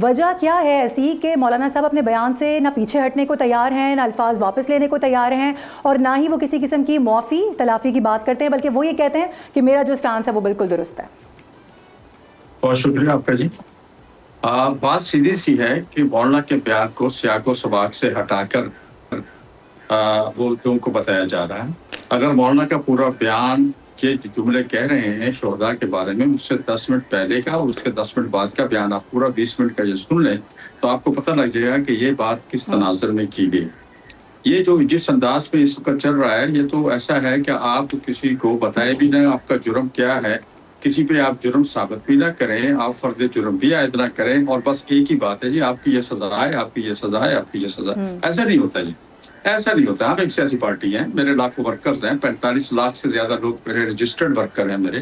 وجہ کیا ہے ایسی کہ مولانا صاحب اپنے بیان سے نہ پیچھے ہٹنے کو تیار ہیں، نہ الفاظ واپس لینے کو تیار ہیں، اور نہ ہی وہ کسی قسم کی معافی تلافی کی بات کرتے ہیں، بلکہ وہ یہ کہتے ہیں کہ میرا جو سٹانس ہے وہ بالکل درست ہے؟ بہت شکریہ آپ کا جی. بات سیدھی سی ہے کہ مولانا کے بیان کو سیاق و سباق سے ہٹا کر وہ لوگوں کو بتایا جا رہا ہے. اگر مولانا کا پورا بیان یہ جملے کہہ رہے ہیں شہداء کے بارے میں، اس سے 10 منٹ پہلے کا اور اس کے 10 منٹ بعد کا بیان آپ پورا 20 منٹ کا یہ سن لیں تو آپ کو پتہ لگ جائے گا کہ یہ بات کس تناظر میں کی گئی. یہ جو جس انداز میں اس وقت چل رہا ہے یہ تو ایسا ہے کہ آپ کسی کو بتائے بھی نہ آپ کا جرم کیا ہے، کسی پہ آپ جرم ثابت بھی نہ کریں، آپ فرد جرم بھی عائد نہ کریں، اور بس ایک ہی بات ہے جی آپ کی یہ سزا ہے، آپ کی یہ سزا ہے، آپ کی یہ سزا. ایسا نہیں ہوتا جی، ایسا نہیں ہوتا. ہم ایک سیاسی پارٹی ہیں، میرے لاکھوں ورکرز ہیں، 45 لاکھ سے زیادہ لوگ میرے رجسٹرڈ ورکر ہیں میرے،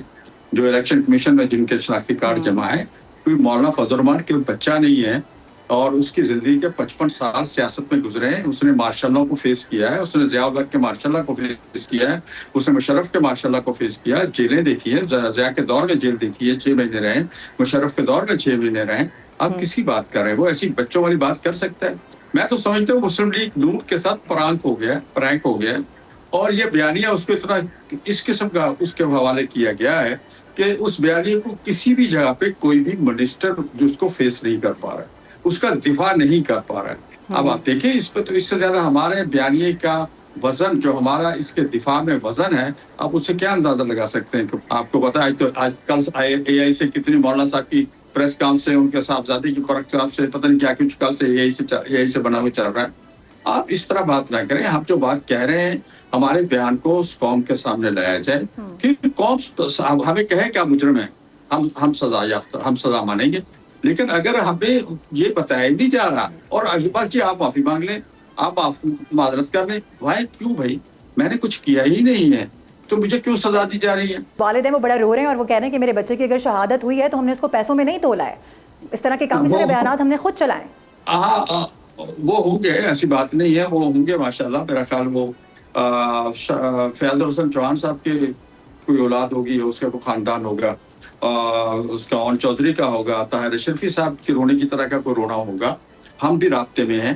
جو الیکشن کمیشن میں جن کے شناختی کارڈ جمع ہے. کوئی مولانا فضل الرحمان کے بچہ نہیں ہے، اور اس کی زندگی کے 55 سال سیاست میں گزرے ہیں. اس نے مارشاء اللہ کو فیس کیا ہے، اس نے ضیاء الحق کے مارشاء اللہ کو فیس کیا ہے، اس نے مشرف کے مارشاء اللہ کو فیس کیا ہے، جیلیں دیکھی ہے، ضیاء کے دور میں جیل دیکھی ہے، 6 مہینے رہے، مشرف کے دور میں 6 مہینے رہے. آپ کس کی بات کر رہے ہیں؟ وہ ایسی بچوں والی بات کر سکتا ہے؟ میں تو سمجھتا ہوں مسلم لیگ نون کے ساتھ پرانک ہو گیا اور یہ بیانیہ اس کو اتنا اس قسم کا اس کے حوالے کیا گیا ہے کہ اس بیانیے کو کسی بھی جگہ پہ کوئی بھی منسٹر جو اس کو فیس نہیں کر پا رہا ہے، اس کا دفاع نہیں کر پا رہا ہے. اب آپ دیکھیں اس پہ تو اس سے زیادہ ہمارے بیانیے کا وزن جو ہمارا اس کے دفاع میں وزن ہے، آپ اس سے کیا اندازہ لگا سکتے ہیں کہ آپ کو پتا ہے تو آج کل اے آئی سے کتنی مولانا صاحب کی پریس کانفرنس سے، ان کے صاحبزادے کی پریس کانفرنس سے، پتہ نہیں کیا کچھ کل سے اے آئی سے بنا ہوا چل رہا ہے. آپ اس طرح بات نہ کریں. ہم جو بات کہہ رہے ہیں ہمارے بیان کو اس قوم کے سامنے لایا جائے کہ قوم ہمیں کہے کیا مجرم ہے، ہم سزا یافتہ، ہم سزا مانیں گے. لیکن اگر ہمیں یہ بتایا نہیں جا رہا اور اگلی بات جی آپ معافی مانگ لیں، آپ معذرت کر لیں، کیوں بھائی میں نے کچھ کیا ہی نہیں ہے تو مجھے کیوں سزا دی جا رہی ہے؟ والد ہیں وہ بڑا رو رہے ہیں اور وہ کہہ رہے ہیں کہ میرے بچے کی اگر شہادت ہوئی ہے تو ہم نے اس کو پیسوں میں نہیں تولا ہے. اس طرح کے کافی سارے بیانات ہم نے خود چلائے. وہ ہوں گے، ایسی بات نہیں ہے، وہ ہوں گے ماشاءاللہ. میرا خیال وہ فیاض الحسن چوہان صاحب کے کوئی اولاد ہوگی، اس کا کوئی خاندان ہوگا، اس کا اون چودھری کا ہوگا، طاہر اشرفی صاحب کے رونے کی طرح کا کوئی رونا ہوگا. ہم بھی رابطے میں ہیں،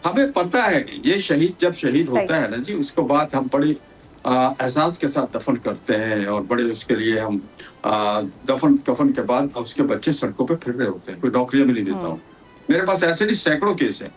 ہمیں پتہ ہے یہ شہید جب شہید ہوتا ہے نا جی، اس کو بعد ہم بڑے احساس کے ساتھ دفن کرتے ہیں اور بڑے اس کے لیے ہم دفن کفن کے بعد اس کے بچے سڑکوں پہ پھر رہے ہوتے ہیں، کوئی نوکریاں بھی نہیں دیتا ہوں. میرے پاس ایسے نہیں سینکڑوں کیس ہیں.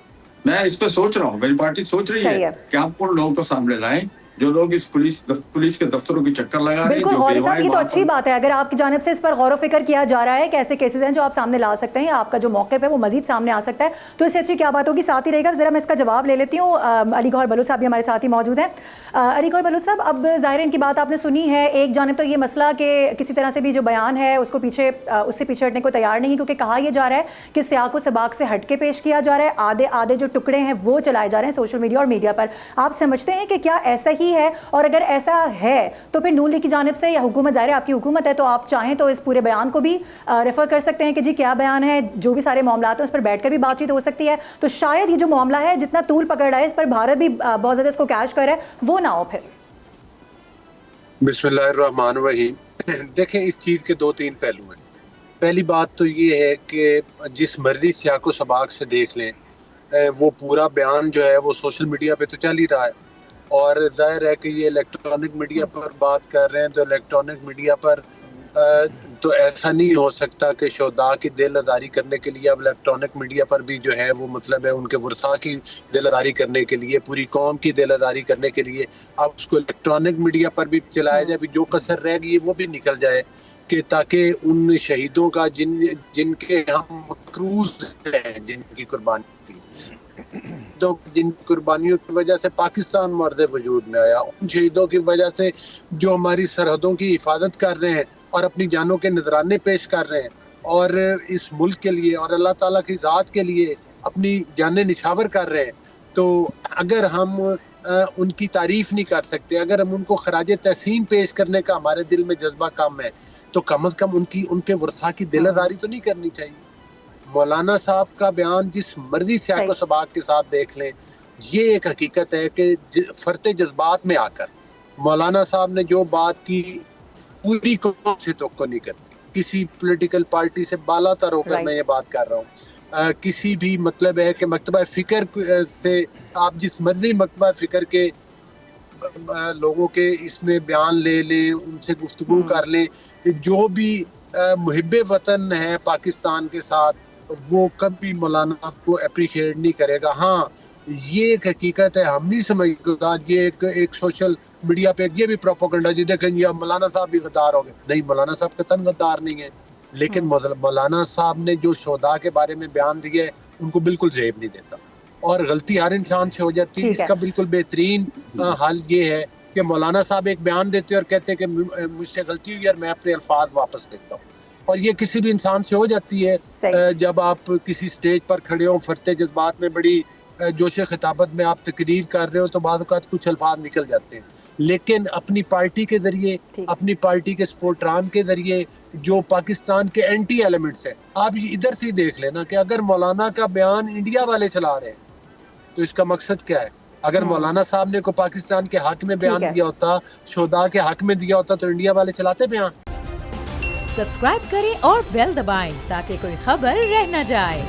میں اس پہ سوچ رہا ہوں، میری پارٹی سوچ رہی ہے کہ ہم ان لوگوں کو سامنے لائیں جو لوگ اس پولیس کے دفتروں کی چکر لگا رہے ہیں. بالکل غور صاحب، یہ تو اچھی بات ہے اگر آپ کی جانب سے اس پر غور و فکر کیا جا رہا ہے کہ ایسے کیسز ہیں جو آپ سامنے لا سکتے ہیں، آپ کا جو موقف ہے وہ مزید سامنے آ سکتا ہے، تو اس سے اچھی کیا بات ہوگی. ساتھ ہی رہے گا ذرا میں اس کا جواب لے لیتی ہوں. علی گوہر بلوچ صاحب بھی ہمارے ساتھ ہی موجود ہیں. علی گوہر بلوچ صاحب، اب ظاہر ان کی بات آپ نے سنی ہے. ایک جانب تو یہ مسئلہ کہ کسی طرح سے بھی جو بیان ہے اس سے پیچھے ہٹنے کو تیار نہیں، کیونکہ کہا یہ جا رہا ہے کہ سیاق و سباق سے ہٹ کے پیش کیا جا رہا ہے، آدھے جو ٹکڑے ہیں وہ چلائے جا رہے ہیں سوشل میڈیا اور میڈیا پر. آپ سمجھتے ہیں کہ کیا ایسا ہی ہے؟ اور اگر ایسا ہے تو پھر نون لیگ کی جانب سے یا حکومت، ظاہر ہے آپ کی حکومت ہے تو آپ چاہیں تو اس پورے بیان کو بھی ریفر کر سکتے ہیں کہ جی کیا بیان ہے، جو بھی سارے معاملات ہیں اس پر بیٹھ کر بھی بات چیت ہو سکتی ہے. تو شاید یہ جو معاملہ ہے جتنا طول پکڑ رہا ہے اس پر بھارت بھی بہت زیادہ اس کو کیش کر رہا ہے، وہ نہ ہو پھر. بسم اللہ الرحمن الرحیم. دیکھیں اس چیز کے 2-3 پہلو ہیں. پہلی بات تو یہ ہے کہ جس مرضی سیاق و سباق سے دیکھ لیں، وہ پورا بیان جو ہے وہ سوشل میڈیا پہ تو چل ہی رہا ہے، اور ظاہر ہے کہ یہ الیکٹرانک میڈیا پر بات کر رہے ہیں تو الیکٹرانک میڈیا پر تو ایسا نہیں ہو سکتا کہ شہداء کی دل آزاری کرنے کے لیے اب الیکٹرانک میڈیا پر بھی جو ہے وہ مطلب ہے ان کے ورثاء کی دل آزاری کرنے کے لیے، پوری قوم کی دل آزاری کرنے کے لیے اب اس کو الیکٹرانک میڈیا پر بھی چلایا جائے. جو کسر رہ گئی وہ بھی نکل جائے کہ تاکہ ان شہیدوں کا جن کے ہم مقروض ہیں، جن کی قربانی جن قربانیوں کی وجہ سے پاکستان مرد وجود میں آیا، ان شہیدوں کی وجہ سے جو ہماری سرحدوں کی حفاظت کر رہے ہیں اور اپنی جانوں کے نذرانے پیش کر رہے ہیں اور اس ملک کے لیے اور اللہ تعالیٰ کی ذات کے لیے اپنی جانیں نچھاور کر رہے ہیں، تو اگر ہم ان کی تعریف نہیں کر سکتے، اگر ہم ان کو خراج تحسین پیش کرنے کا ہمارے دل میں جذبہ کم ہے، تو کم از کم ان کے ورثاء کی دل آزاری تو نہیں کرنی چاہیے. مولانا صاحب کا بیان جس مرضی سیاق و سباق کے ساتھ دیکھ لیں، یہ ایک حقیقت ہے کہ فرط جذبات میں آ کر مولانا صاحب نے جو بات کی پوری قوم سے توقع نہیں کرتی. کسی پولیٹیکل پارٹی سے بالا تر ہو کر میں یہ بات کر رہا ہوں کسی بھی مطلب ہے کہ مکتبہ فکر سے آپ جس مرضی مکتبہ فکر کے لوگوں کے اس میں بیان لے لیں، ان سے گفتگو کر لیں، جو بھی محب وطن ہے پاکستان کے ساتھ وہ کبھی مولانا کو اپریشیٹ نہیں کرے گا۔ ہاں یہ ایک حقیقت ہے، ہم نہیں سمجھتے، یہ ایک سوشل میڈیا پہ یہ بھی پروپیگنڈا جی دیکھیں یہ مولانا صاحب بھی غدار ہو گئے، نہیں مولانا صاحب قطعاً غدار نہیں ہے، لیکن مولانا صاحب نے جو شہداء کے بارے میں بیان دیے ہے ان کو بالکل زیب نہیں دیتا، اور غلطی ہر انسان سے ہو جاتی ہے۔ اس کا بالکل بہترین حل یہ ہے کہ مولانا صاحب ایک بیان دیتے اور کہتے کہ مجھ سے غلطی ہوئی اور میں اپنے الفاظ واپس دیتا ہوں، اور یہ کسی بھی انسان سے ہو جاتی ہے۔ جب آپ کسی سٹیج پر کھڑے ہو فرتے جذبات میں بڑی جوش خطابت میں آپ تقریر کر رہے ہو تو بعض اوقات کچھ الفاظ نکل جاتے ہیں، لیکن اپنی پارٹی کے ذریعے، اپنی پارٹی کے سپورٹران کے ذریعے جو پاکستان کے اینٹی ایلیمنٹس ہیں، آپ ادھر سے دیکھ لینا کہ اگر مولانا کا بیان انڈیا والے چلا رہے ہیں تو اس کا مقصد کیا ہے؟ اگر مولانا صاحب نے کو پاکستان کے حق میں بیان دیا ہوتا، شہداء کے حق میں دیا ہوتا تو انڈیا والے چلاتے بیان۔ سبسکرائب کریں اور بیل دبائیں تاکہ کوئی خبر رہ نہ جائے۔